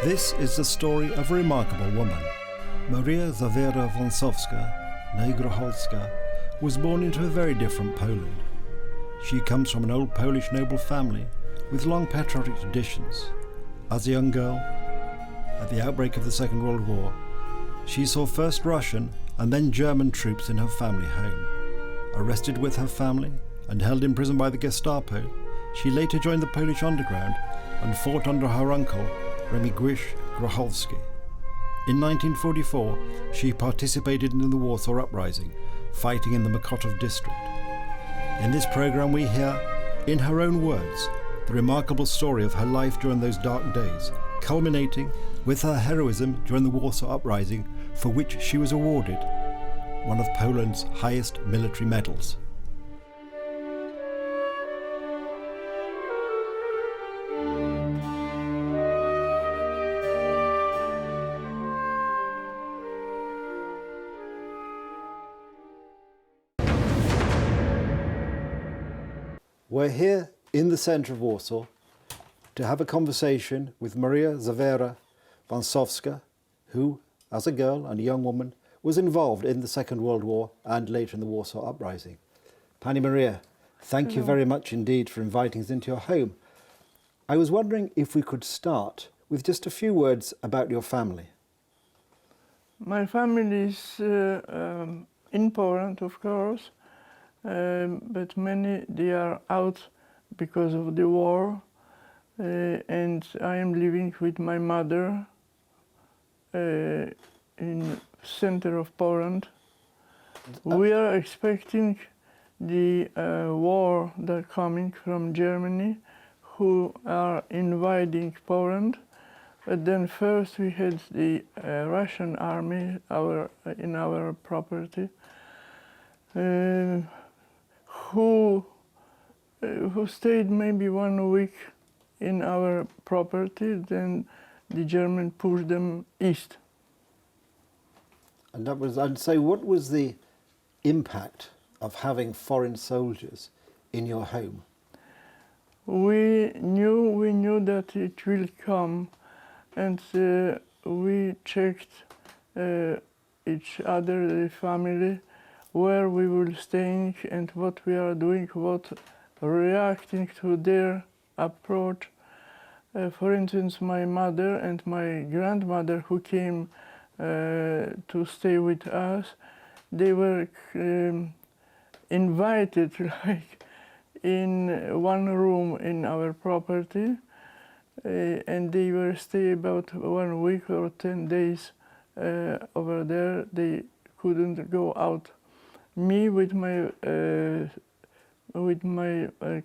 This is the story of a remarkable woman. Maria Wąsowska, née Grocholska, was born into a very different Poland. She comes from an old Polish noble family with long patriotic traditions. As a young girl, at the outbreak of the Second World War, she saw first Russian and then German troops in her family home. Arrested with her family and held in prison by the Gestapo, she later joined the Polish underground and fought under her uncle, Remigiusz Grocholski. In 1944, she participated in the Warsaw Uprising, fighting in the Mokotów district. In this programme we hear, in her own words, the remarkable story of her life during those dark days, culminating with her heroism during the Warsaw Uprising, for which she was awarded one of Poland's highest military medals. We're here in the centre of Warsaw to have a conversation with Maria Wąsowska, who, as a girl and a young woman, was involved in the Second World War and later in the Warsaw Uprising. Pani Maria, thank you very much indeed for inviting us into your home. I was wondering if we could start with just a few words about your family. My family is in Poland, of course. But many, they are out because of the war, and I am living with my mother in center of Poland. We are expecting the war that coming from Germany, who are invading Poland. But then first we had the Russian army in our property. Who stayed maybe 1 week in our property, then the German pushed them east. And that was, I'd say, what was the impact of having foreign soldiers in your home? We knew that it will come, and we checked each other, the family, where we will staying and what we are doing, what reacting to their approach. For instance, my mother and my grandmother who came to stay with us, they were invited like in one room in our property, and they were stay about 1 week or 10 days over there. They couldn't go out. Me with my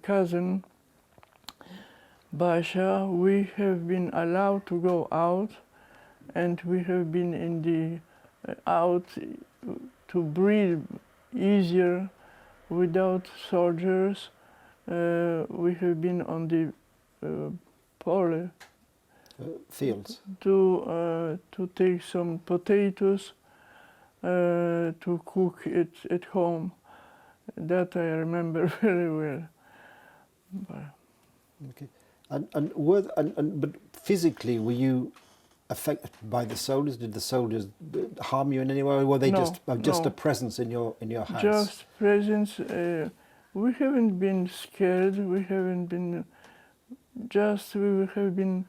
cousin Basia, we have been allowed to go out, and we have been in the out to breathe easier without soldiers. We have been on the pole fields to take some potatoes. To cook it at home. That I remember very well. Okay, but physically, were you affected by the soldiers? Did the soldiers harm you in any way, or were they just a presence in your house? Just presence. We haven't been scared. We haven't been. We have been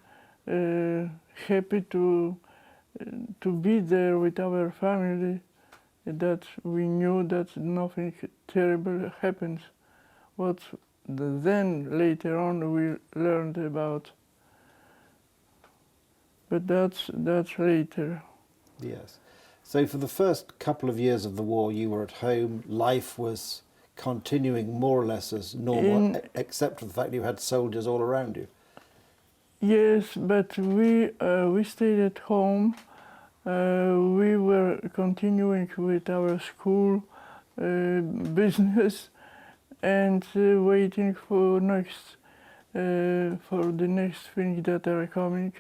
happy to be there with our family, that we knew that nothing terrible happens. What then later on we learned about. But that's later. Yes. So for the first couple of years of the war, you were at home. Life was continuing more or less as normal, except for the fact you had soldiers all around you. Yes, but we stayed at home. We were continuing with our school business and waiting for the next thing that are coming.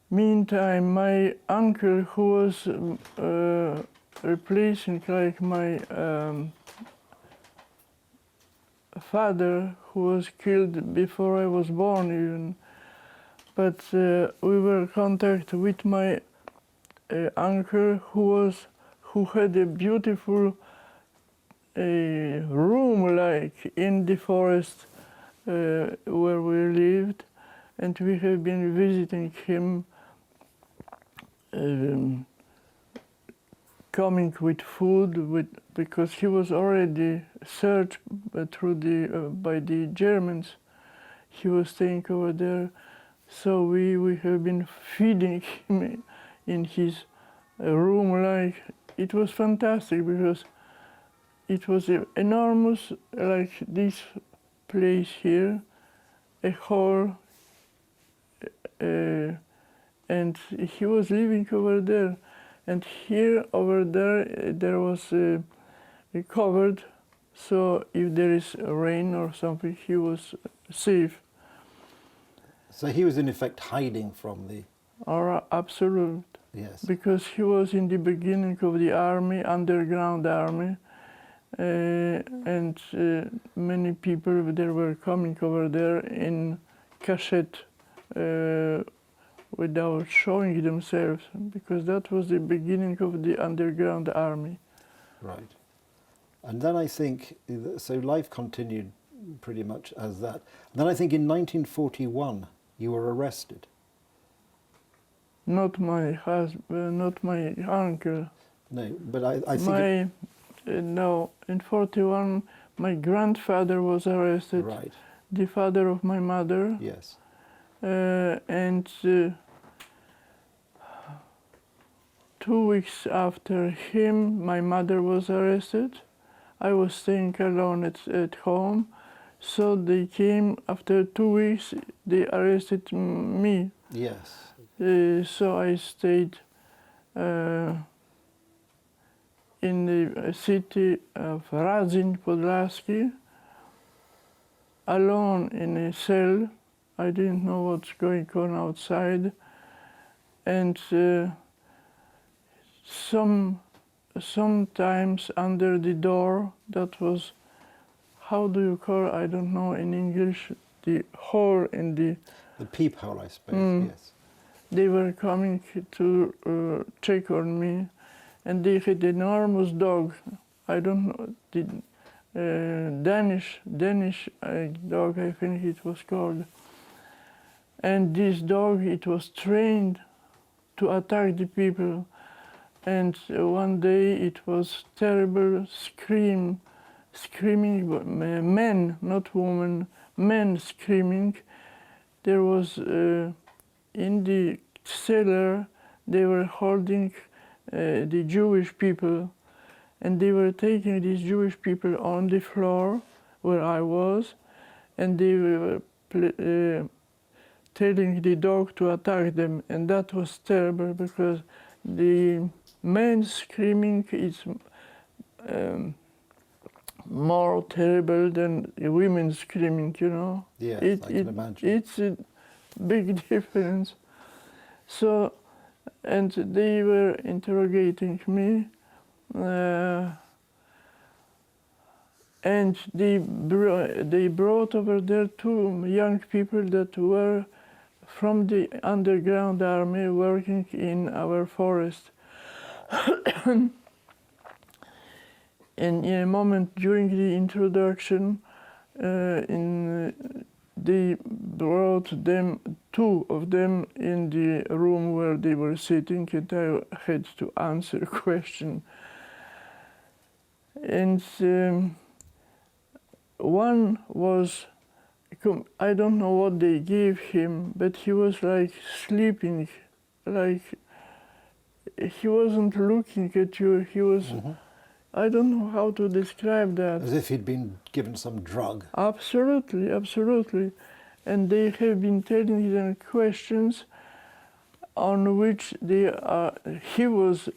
Meantime, my uncle, who was replacing like my father, who was killed before I was born even, but we were in contact with my uncle who had a beautiful room like in the forest where we lived, and we have been visiting him, coming with food, because he was already searched by the Germans. He was staying over there, so we have been feeding him in his room. Like, it was fantastic because it was enormous, like this place here, a hall, and he was living over there. And here, over there was covered, so if there is rain or something, he was safe. So he was in effect hiding from the... Absolute. Yes. Because he was in the beginning of the army, underground army, and many people there were coming over there in cachette, without showing themselves, because that was the beginning of the underground army. Right. And then I think, so life continued pretty much as that. And then I think in 1941 you were arrested. Not my husband, not my uncle. No, but I think... No, in 41 my grandfather was arrested. Right. The father of my mother. Yes. And 2 weeks after him, my mother was arrested. I was staying alone at home, so they came after 2 weeks. They arrested me. Yes. So I stayed in the city of Radzin Podlaski, alone in a cell. I didn't know what's going on outside, and sometimes under the door, that was, how do you call, I don't know in English, the hole in the... The peephole, I suppose, yes. They were coming to check on me, and they had an enormous dog. I don't know, the Danish dog, I think it was called. And this dog, it was trained to attack the people. And one day it was terrible screaming, men, not women, men screaming. There was, in the cellar, they were holding the Jewish people, and they were taking these Jewish people on the floor where I was, and they were telling the dog to attack them, and that was terrible because the men screaming is more terrible than the women screaming, you know? Yes, I can imagine. It's a big difference. So, and they were interrogating me, and they brought over there 2 young people that were from the underground army working in our forest. And in a moment during the introduction, they brought them, 2 of them, in the room where they were sitting, and I had to answer a question. And one was, I don't know what they gave him, but he was like sleeping, like he wasn't looking at you, he was, I don't know how to describe that. As if he'd been given some drug. Absolutely, absolutely. And they have been telling them questions on which he was,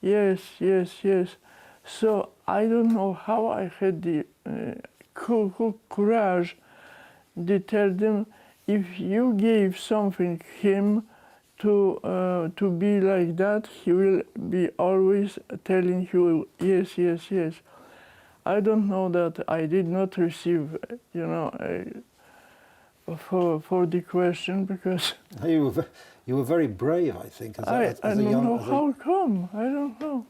yes, yes, yes. So I don't know how I had the courage to tell them, if you gave something him to be like that, he will be always telling you yes, yes, yes. I don't know that I did not receive, you know, for the question because You were very brave, I think, as I a don't young. know as a- how come. I don't know.